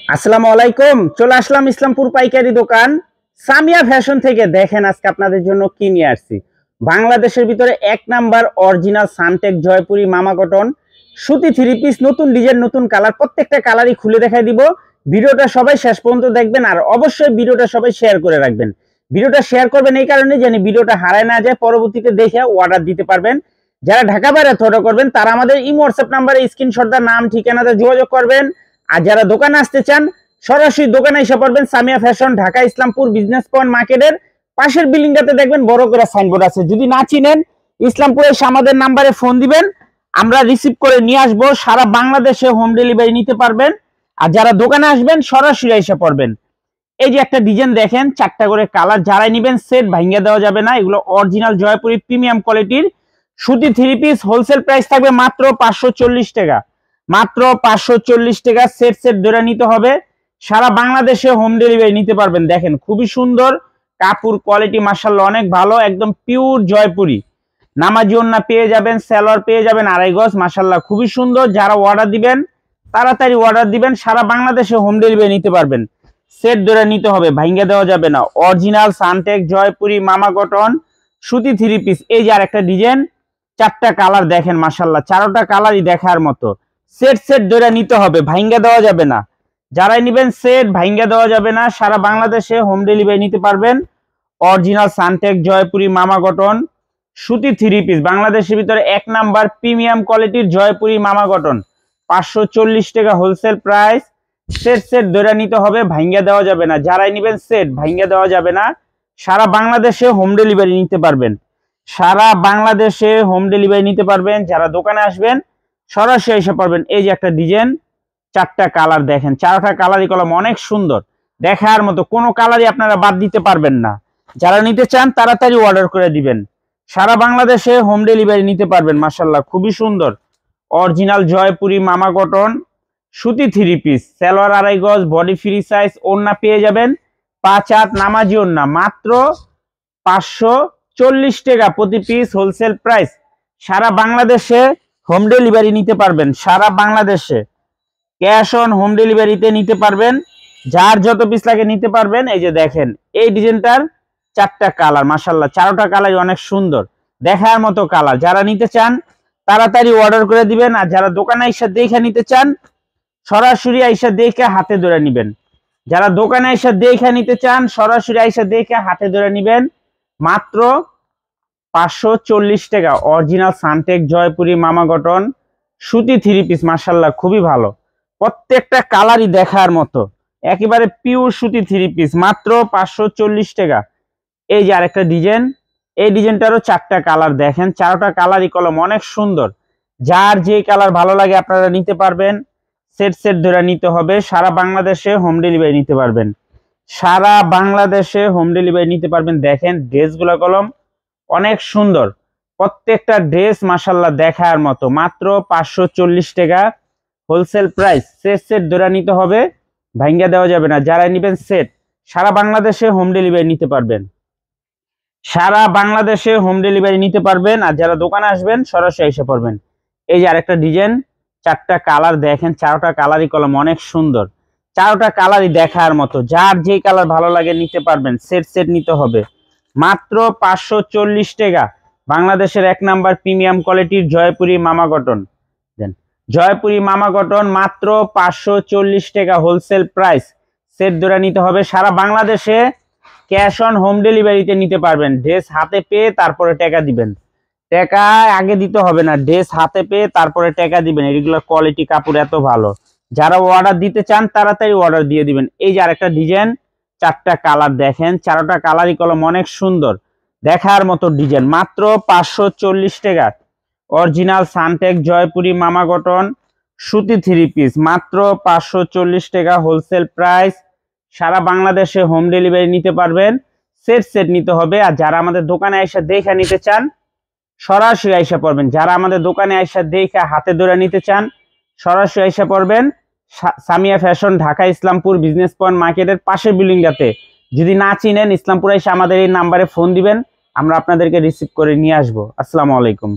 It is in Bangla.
আসসালামু আলাইকুম। চলে আসলাম ইসলামপুর পাইকারি দোকান সামিয়া ফ্যাশন থেকে। দেখেন আজকে আপনাদের জন্য কি নিয়ে আসছি। বাংলাদেশের ভিতরে এক নাম্বার অরিজিনাল সানটেক জয়পুরি মামা কটন সুতি থ্রি পিস, নতুন ডিজাইন, নতুন কালার, প্রত্যেকটা কালারই খুলে দেখাই দিব। ভিডিওটা সবাই শেষ পর্যন্ত দেখবেন, আর অবশ্যই ভিডিওটা সবাই শেয়ার করে রাখবেন। ভিডিওটা শেয়ার করবেন এই কারণে যেন ভিডিওটা হারায় না যায়, পরবর্তীতে দেখে অর্ডার দিতে পারবেন। যারা ঢাকা বাইরে অর্ডার করবেন তারা আমাদের ইমো হোয়াটসঅ্যাপ নাম্বারে স্ক্রিনশটটা নাম ঠিকানাতে যোগাযোগ করবেন। আর যারা দোকানে আসতে চান সরাসরি দোকানে এসে পড়বেন। Samia fashion, Dhaka Islampur business point মার্কেটের পাশের বিল্ডিংটাতে দেখবেন বড় করে সাইনবোর্ড আছে। যদি না চিনেন ইসলামপুরে এসে আমাদের নাম্বারে ফোন দিবেন, আমরা রিসিভ করে নিয়ে আসবো। সারা বাংলাদেশে হোম ডেলিভারি নিতে পারবেন। আর যারা দোকানে আসবেন সরাসরি এসে পড়বেন। এই যে একটা ডিজাইন দেখেন, 4টা করে কালার। যারাই নিবেন সেট ভাঙ্গা দেওয়া যাবে না। এগুলো অরিজিনাল জয়পুরি প্রিমিয়াম কোয়ালিটির সুতি থ্রি পিস। হোলসেল প্রাইস থাকবে মাত্র 540 টাকা। মাত্র 540 টাকা। সেট সেট ধরে নিতে হবে। সারা বাংলাদেশে হোম ডেলিভারি নিতে পারবেন। দেখেন খুবই সুন্দর কাপড় কোয়ালিটি, মাশাআল্লাহ অনেক ভালো, একদম পিওর জয়পুরি। নামাজি ওন্না পেয়ে যাবেন, সালোয়ার পেয়ে যাবেন 2.5 গজ, মাশাআল্লাহ খুবই সুন্দর। যারা অর্ডার দিবেন তাড়াতাড়ি অর্ডার দিবেন, সারা বাংলাদেশে হোম ডেলিভারি নিতে পারবেন। সেট ধরে নিতে হবে, ভাঙ্গা দেওয়া যাবে না। অরিজিনাল সানটেক জয়পুরি মামা কটন সুতি থ্রি পিস। এই যে আরেকটা ডিজাইন, 4টা কালার দেখেন, মাশাআল্লাহ 4টা কালারই দেখার মতো। সেট সেট ধরে নিতে হবে, ভাঙ্গা দেওয়া যাবে না। যারাই নিবেন সেট ভাঙ্গা দেওয়া যাবে না। সারা বাংলাদেশে হোম ডেলিভারি নিতে পারবেন। অরিজিনাল সানটেক জয়পুরি মামা কটন সুতি থ্রি পিস, বাংলাদেশের ভিতরে এক নাম্বার প্রিমিয়াম কোয়ালিটির জয়পুরি মামা কটন। 540 টাকা হোলসেল প্রাইস। সেট সেট ধরে নিতে হবে, ভাঙ্গা দেওয়া যাবে না। যারাই নিবেন সেট ভাঙ্গা দেওয়া যাবে না। সারা বাংলাদেশে হোম ডেলিভারি নিতে পারবেন। সারা বাংলাদেশে হোম ডেলিভারি নিতে পারবেন। যারা দোকানে আসবেন সরাসরি এসে পারবেন। এই যে একটা ডিজাইন, 4টা কালার দেখেন, 4টা কালারই কলম অনেক সুন্দর, দেখার মতো। কোনো কালারই আপনারা বাদ দিতে পারবেন না। যারা নিতে চান তাড়াতাড়ি অর্ডার করে দিবেন। সারা বাংলাদেশে হোম ডেলিভারি নিতে পারবেন। মাশাআল্লাহ খুবই সুন্দর অরিজিনাল জয়পুরি মামা কটন সুতি থ্রি পিস। সালোয়ার 2.5 গজ, বডি ফ্রি সাইজ, ওন্না পেয়ে যাবেন 5 হাত নামাজি ওন্না। মাত্র 540 টাকা প্রতি পিস হোলসেল প্রাইস। সারা বাংলাদেশে হোম ডেলিভারি নিতে পারবেন। সারা বাংলাদেশে ক্যাশ অন হোম ডেলিভারিতে নিতে পারবেন। যার যত পিস লাগে নিতে পারবেন। এই যে দেখেন এই ডিজাইনটার 4টা কালার, মাশাআল্লাহ 4টা কালারই অনেক সুন্দর, দেখার মতো কালার। যারা নিতে চান তাড়াতাড়ি অর্ডার করে দিবেন। আর যারা দোকানে এসে দেখে নিতে চান সরাসরি এসে দেখে হাতে ধরে নিবেন। যারা দোকানে এসে দেখে নিতে চান সরাসরি এসে দেখে হাতে ধরে নিবেন। মাত্র 540 টাকা অরিজিনাল সানটেক জয়পুরি মামা কটন সুতি থ্রি পিস, মাশাআল্লাহ খুবই ভালো, প্রত্যেকটা কালারই দেখার মতো, একেবারে পিওর সুতি থ্রি পিস। মাত্র 540 টাকা। এই যে আরেকটা ডিজাইন, এই ডিজাইনটারও 4টা কালার দেখেন, 4টা কালারই কলম অনেক সুন্দর। যার যে কালার ভালো লাগে আপনারা নিতে পারবেন। সেট সেট ধরে নিতে হবে। সারা বাংলাদেশে হোম ডেলিভারি নিতে পারবেন। সারা বাংলাদেশে হোম ডেলিভারি নিতে পারবেন। দেখেন ড্রেসগুলো কলম অনেক সুন্দর, প্রত্যেকটা ড্রেস মাশাআল্লাহ দেখার মতো। মাত্র 540 টাকা হোলসেল প্রাইস। সেট সেট ধরে নিতে হবে, ভাঙ্গা দেওয়া যাবে না। যারা নিবেন সেট সারা বাংলাদেশে হোম ডেলিভারি নিতে পারবেন। সারা বাংলাদেশে হোম ডেলিভারি নিতে পারবেন। আর যারা দোকানে আসবেন সরাসরি এসে পড়বেন। এই যে আরেকটা ডিজাইন, 4টা কালার দেখেন, 4টা কালারই কলম অনেক সুন্দর, 4টা কালারই দেখার মতো। যার যে কালার ভালো লাগে নিতে পারবেন। সেট সেট নিতে হবে। মাত্র 540 টাকা বাংলাদেশের এক নাম্বার প্রিমিয়াম কোয়ালিটির জয়পুরি মামা কটন। দেন জয়পুরি মামা কটন মাত্র 540 টাকা হোলসেল প্রাইস। সেট ধরে নিতে হবে। সারা বাংলাদেশে ক্যাশ অন হোম ডেলিভারিতে নিতে পারবেন। ড্রেস হাতে পেয়ে তারপরে টাকা দিবেন। টাকা আগে দিতে হবে না, ড্রেস হাতে পেয়ে তারপরে টাকা দিবেন। এগুলোর কোয়ালিটি কাপড় এত ভালো। যারা অর্ডার দিতে চান তাড়াতাড়ি অর্ডার দিয়ে দিবেন। এই যে আরেকটা ডিজাইন, 4টা কালার দেখেন, 4টা কালারই কলম অনেক সুন্দর, দেখার মতো ডিজাইন। মাত্র 540 টাকা অরিজিনাল সানটেক জয়পুরি মামা কটন সুতি থ্রি পিস। মাত্র 540 টাকা হোলসেল প্রাইস। সারা বাংলাদেশে হোম ডেলিভারি নিতে পারবেন। সেট সেট নিতে হবে। আর যারা আমাদের দোকানে এসে দেখে নিতে চান সরাসরি এসে পড়বেন। যারা আমাদের দোকানে এসে দেখে হাতে ধরে নিতে চান সরাসরি এসে পড়বেন। Samia fashion, Dhaka Islampur business point মার্কেটের পাশের বিল্ডিংটাতে। যদি না চিনেন ইসলামপুরে এসে আমাদের এই নাম্বারে ফোন দিবেন, আমরা আপনাদেরকে রিসিভ করে নিয়ে আসবো। আসসালামু আলাইকুম।